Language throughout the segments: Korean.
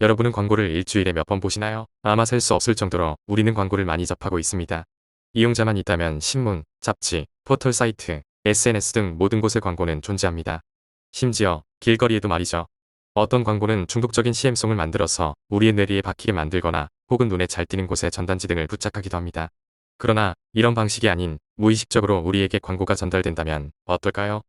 여러분은 광고를 일주일에 몇 번 보시나요? 아마 셀 수 없을 정도로 우리는 광고를 많이 접하고 있습니다. 이용자만 있다면 신문, 잡지, 포털 사이트, SNS 등 모든 곳에 광고는 존재합니다. 심지어 길거리에도 말이죠. 어떤 광고는 중독적인 CM송을 만들어서 우리의 뇌리에 박히게 만들거나 혹은 눈에 잘 띄는 곳에 전단지 등을 부착하기도 합니다. 그러나 이런 방식이 아닌 무의식적으로 우리에게 광고가 전달된다면 어떨까요?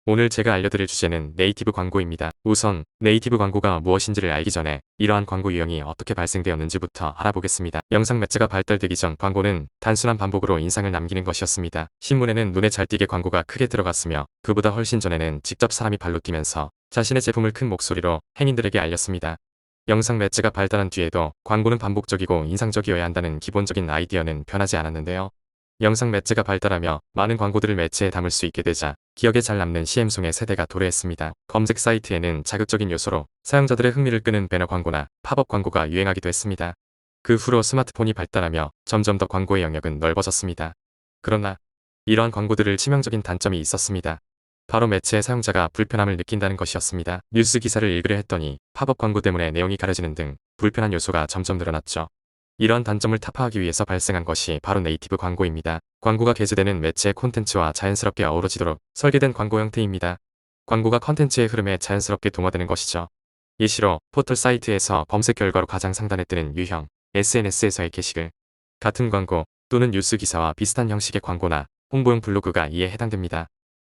오늘 제가 알려드릴 주제는 네이티브 광고입니다. 우선 네이티브 광고가 무엇인지를 알기 전에 이러한 광고 유형이 어떻게 발생되었는지부터 알아보겠습니다. 영상 매체가 발달되기 전 광고는 단순한 반복으로 인상을 남기는 것이었습니다. 신문에는 눈에 잘 띄게 광고가 크게 들어갔으며 그보다 훨씬 전에는 직접 사람이 발로 뛰면서 자신의 제품을 큰 목소리로 행인들에게 알렸습니다. 영상 매체가 발달한 뒤에도 광고는 반복적이고 인상적이어야 한다는 기본적인 아이디어는 변하지 않았는데요. 영상 매체가 발달하며 많은 광고들을 매체에 담을 수 있게 되자 기억에 잘 남는 CM송의 세대가 도래했습니다. 검색 사이트에는 자극적인 요소로 사용자들의 흥미를 끄는 배너 광고나 팝업 광고가 유행하기도 했습니다. 그 후로 스마트폰이 발달하며 점점 더 광고의 영역은 넓어졌습니다. 그러나 이러한 광고들을 치명적인 단점이 있었습니다. 바로 매체의 사용자가 불편함을 느낀다는 것이었습니다. 뉴스 기사를 읽으려 했더니 팝업 광고 때문에 내용이 가려지는 등 불편한 요소가 점점 늘어났죠. 이러한 단점을 타파하기 위해서 발생한 것이 바로 네이티브 광고입니다. 광고가 게재되는 매체의 콘텐츠와 자연스럽게 어우러지도록 설계된 광고 형태입니다. 광고가 컨텐츠의 흐름에 자연스럽게 동화되는 것이죠. 예시로 포털 사이트에서 검색 결과로 가장 상단에 뜨는 유형, SNS에서의 게시글 같은 광고 또는 뉴스 기사와 비슷한 형식의 광고나 홍보용 블로그가 이에 해당됩니다.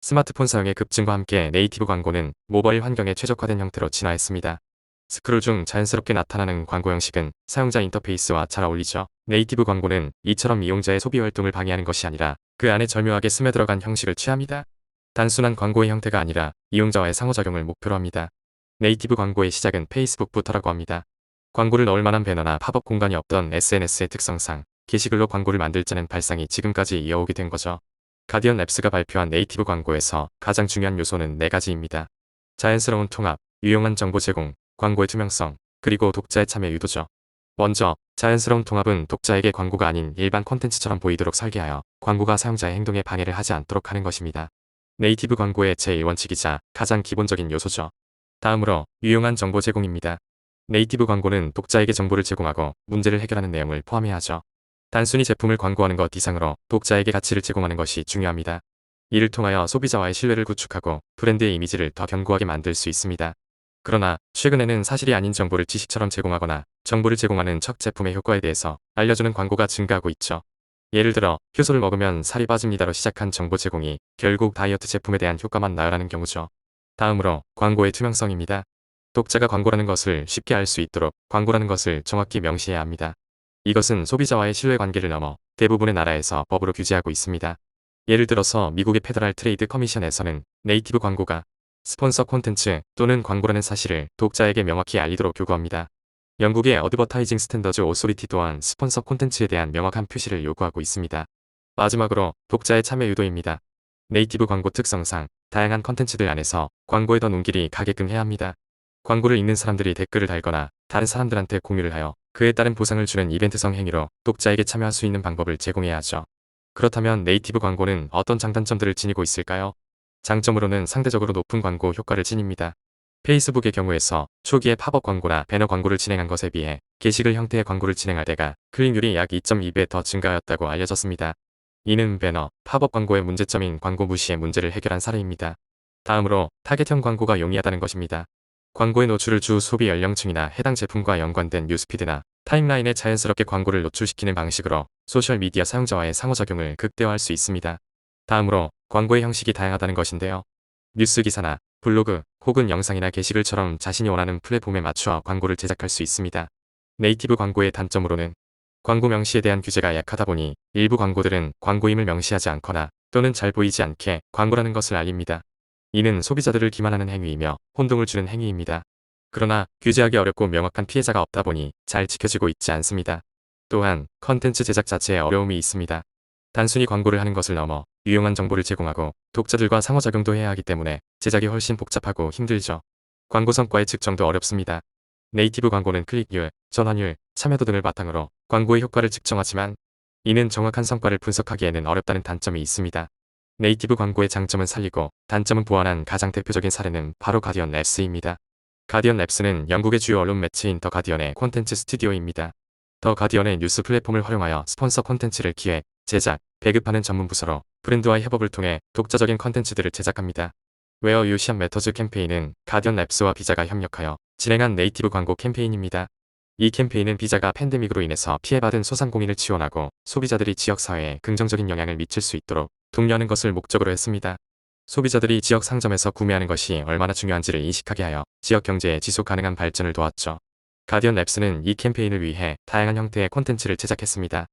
스마트폰 사용의 급증과 함께 네이티브 광고는 모바일 환경에 최적화된 형태로 진화했습니다. 스크롤 중 자연스럽게 나타나는 광고 형식은 사용자 인터페이스와 잘 어울리죠. 네이티브 광고는 이처럼 이용자의 소비 활동을 방해하는 것이 아니라 그 안에 절묘하게 스며들어간 형식을 취합니다. 단순한 광고의 형태가 아니라 이용자와의 상호작용을 목표로 합니다. 네이티브 광고의 시작은 페이스북부터라고 합니다. 광고를 넣을 만한 배너나 팝업 공간이 없던 SNS의 특성상 게시글로 광고를 만들자는 발상이 지금까지 이어오게 된 거죠. 가디언 랩스가 발표한 네이티브 광고에서 가장 중요한 요소는 4가지입니다. 자연스러운 통합, 유용한 정보 제공, 광고의 투명성, 그리고 독자의 참여 유도죠. 먼저 자연스러운 통합은 독자에게 광고가 아닌 일반 콘텐츠처럼 보이도록 설계하여 광고가 사용자의 행동에 방해를 하지 않도록 하는 것입니다. 네이티브 광고의 제1원칙이자 가장 기본적인 요소죠. 다음으로 유용한 정보 제공입니다. 네이티브 광고는 독자에게 정보를 제공하고 문제를 해결하는 내용을 포함해야 하죠. 단순히 제품을 광고하는 것 이상으로 독자에게 가치를 제공하는 것이 중요합니다. 이를 통하여 소비자와의 신뢰를 구축하고 브랜드의 이미지를 더 견고하게 만들 수 있습니다. 그러나 최근에는 사실이 아닌 정보를 지식처럼 제공하거나 정보를 제공하는 척 제품의 효과에 대해서 알려주는 광고가 증가하고 있죠. 예를 들어 효소를 먹으면 살이 빠집니다로 시작한 정보 제공이 결국 다이어트 제품에 대한 효과만 나열하는 경우죠. 다음으로 광고의 투명성입니다. 독자가 광고라는 것을 쉽게 알 수 있도록 광고라는 것을 정확히 명시해야 합니다. 이것은 소비자와의 신뢰관계를 넘어 대부분의 나라에서 법으로 규제하고 있습니다. 예를 들어서 미국의 페더럴 트레이드 커미션에서는 네이티브 광고가 스폰서 콘텐츠 또는 광고라는 사실을 독자에게 명확히 알리도록 요구합니다. 영국의 어드버타이징 스탠더즈 오소리티 또한 스폰서 콘텐츠에 대한 명확한 표시를 요구하고 있습니다. 마지막으로 독자의 참여 유도입니다. 네이티브 광고 특성상 다양한 콘텐츠들 안에서 광고에 더 눈길이 가게끔 해야 합니다. 광고를 읽는 사람들이 댓글을 달거나 다른 사람들한테 공유를 하여 그에 따른 보상을 주는 이벤트성 행위로 독자에게 참여할 수 있는 방법을 제공해야 하죠. 그렇다면 네이티브 광고는 어떤 장단점들을 지니고 있을까요? 장점으로는 상대적으로 높은 광고 효과를 지닙니다. 페이스북의 경우에서 초기에 팝업 광고나 배너 광고를 진행한 것에 비해 게시글 형태의 광고를 진행할 때가 클릭률이 약 2.2배 더 증가하였다고 알려졌습니다. 이는 배너, 팝업 광고의 문제점인 광고 무시의 문제를 해결한 사례입니다. 다음으로 타겟형 광고가 용이하다는 것입니다. 광고의 노출을 주 소비 연령층이나 해당 제품과 연관된 뉴스피드나 타임라인에 자연스럽게 광고를 노출시키는 방식으로 소셜미디어 사용자와의 상호작용을 극대화할 수 있습니다. 다음으로 광고의 형식이 다양하다는 것인데요. 뉴스 기사나 블로그 혹은 영상이나 게시글처럼 자신이 원하는 플랫폼에 맞추어 광고를 제작할 수 있습니다. 네이티브 광고의 단점으로는 광고 명시에 대한 규제가 약하다 보니 일부 광고들은 광고임을 명시하지 않거나 또는 잘 보이지 않게 광고라는 것을 알립니다. 이는 소비자들을 기만하는 행위이며 혼동을 주는 행위입니다. 그러나 규제하기 어렵고 명확한 피해자가 없다 보니 잘 지켜지고 있지 않습니다. 또한 컨텐츠 제작 자체에 어려움이 있습니다. 단순히 광고를 하는 것을 넘어 유용한 정보를 제공하고 독자들과 상호작용도 해야 하기 때문에 제작이 훨씬 복잡하고 힘들죠. 광고 성과의 측정도 어렵습니다. 네이티브 광고는 클릭률, 전환율, 참여도 등을 바탕으로 광고의 효과를 측정하지만 이는 정확한 성과를 분석하기에는 어렵다는 단점이 있습니다. 네이티브 광고의 장점은 살리고 단점은 보완한 가장 대표적인 사례는 바로 가디언 랩스입니다. 가디언 랩스는 영국의 주요 언론 매체인 더 가디언의 콘텐츠 스튜디오입니다. 더 가디언의 뉴스 플랫폼을 활용하여 스폰서 콘텐츠를 기획, 제작, 배급하는 전문 부서로 브랜드와의 협업을 통해 독자적인 콘텐츠들을 제작합니다. 웨어 유 샵 매터즈 캠페인은 가디언 랩스와 비자가 협력하여 진행한 네이티브 광고 캠페인입니다. 이 캠페인은 비자가 팬데믹으로 인해서 피해받은 소상공인을 지원하고 소비자들이 지역사회에 긍정적인 영향을 미칠 수 있도록 독려하는 것을 목적으로 했습니다. 소비자들이 지역 상점에서 구매하는 것이 얼마나 중요한지를 인식하게 하여 지역 경제의 지속 가능한 발전을 도왔죠. 가디언 랩스는 이 캠페인을 위해 다양한 형태의 콘텐츠를 제작했습니다.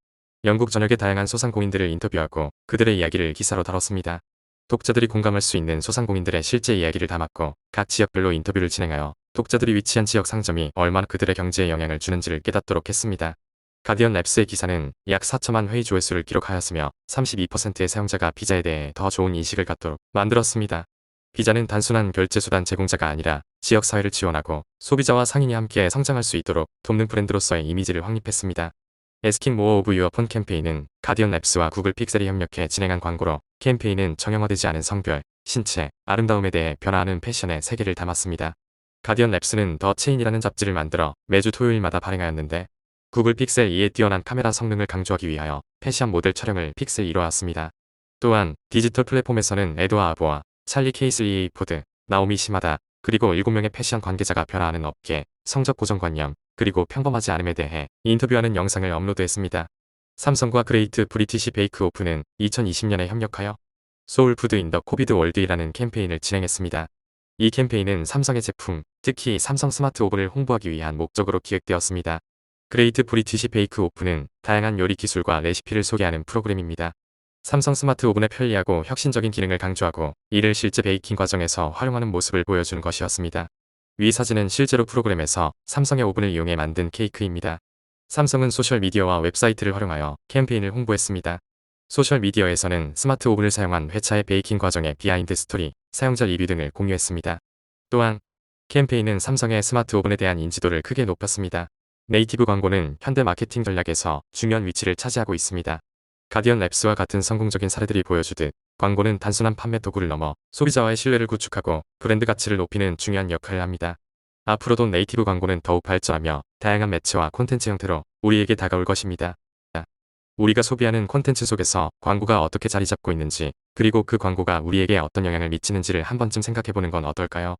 영국 전역의 다양한 소상공인들을 인터뷰하고 그들의 이야기를 기사로 다뤘습니다. 독자들이 공감할 수 있는 소상공인들의 실제 이야기를 담았고 각 지역별로 인터뷰를 진행하여 독자들이 위치한 지역 상점이 얼마나 그들의 경제에 영향을 주는지를 깨닫도록 했습니다. 가디언 랩스의 기사는 약 4천만 회의 조회수를 기록하였으며 32%의 사용자가 비자에 대해 더 좋은 인식을 갖도록 만들었습니다. 비자는 단순한 결제수단 제공자가 아니라 지역사회를 지원하고 소비자와 상인이 함께 성장할 수 있도록 돕는 브랜드로서의 이미지를 확립했습니다. 에스킨 모어 오브 유어 폰 캠페인은 가디언 랩스와 구글 픽셀이 협력해 진행한 광고로 캠페인은 정형화되지 않은 성별, 신체, 아름다움에 대해 변화하는 패션의 세계를 담았습니다. 가디언 랩스는 더 체인이라는 잡지를 만들어 매주 토요일마다 발행하였는데 구글 픽셀 2의 뛰어난 카메라 성능을 강조하기 위하여 패션 모델 촬영을 픽셀 2로 하였습니다. 또한 디지털 플랫폼에서는 에드와 아보와 찰리 케이슬리 포드, 나오미 시마다 그리고 7명의 패션 관계자가 변화하는 업계, 성적 고정관념, 그리고 평범하지 않음에 대해 인터뷰하는 영상을 업로드했습니다. 삼성과 그레이트 브리티시 베이크 오픈은 2020년에 협력하여 소울푸드 인 더 코비드 월드이라는 캠페인을 진행했습니다. 이 캠페인은 삼성의 제품, 특히 삼성 스마트 오븐을 홍보하기 위한 목적으로 기획되었습니다. 그레이트 브리티시 베이크 오픈은 다양한 요리 기술과 레시피를 소개하는 프로그램입니다. 삼성 스마트 오븐의 편리하고 혁신적인 기능을 강조하고 이를 실제 베이킹 과정에서 활용하는 모습을 보여주는 것이었습니다. 위 사진은 실제로 프로그램에서 삼성의 오븐을 이용해 만든 케이크입니다. 삼성은 소셜미디어와 웹사이트를 활용하여 캠페인을 홍보했습니다. 소셜미디어에서는 스마트 오븐을 사용한 회차의 베이킹 과정의 비하인드 스토리, 사용자 리뷰 등을 공유했습니다. 또한 캠페인은 삼성의 스마트 오븐에 대한 인지도를 크게 높였습니다. 네이티브 광고는 현대 마케팅 전략에서 중요한 위치를 차지하고 있습니다. 가디언 랩스와 같은 성공적인 사례들이 보여주듯 광고는 단순한 판매 도구를 넘어 소비자와의 신뢰를 구축하고 브랜드 가치를 높이는 중요한 역할을 합니다. 앞으로도 네이티브 광고는 더욱 발전하며 다양한 매체와 콘텐츠 형태로 우리에게 다가올 것입니다. 우리가 소비하는 콘텐츠 속에서 광고가 어떻게 자리 잡고 있는지, 그리고 그 광고가 우리에게 어떤 영향을 미치는지를 한 번쯤 생각해보는 건 어떨까요?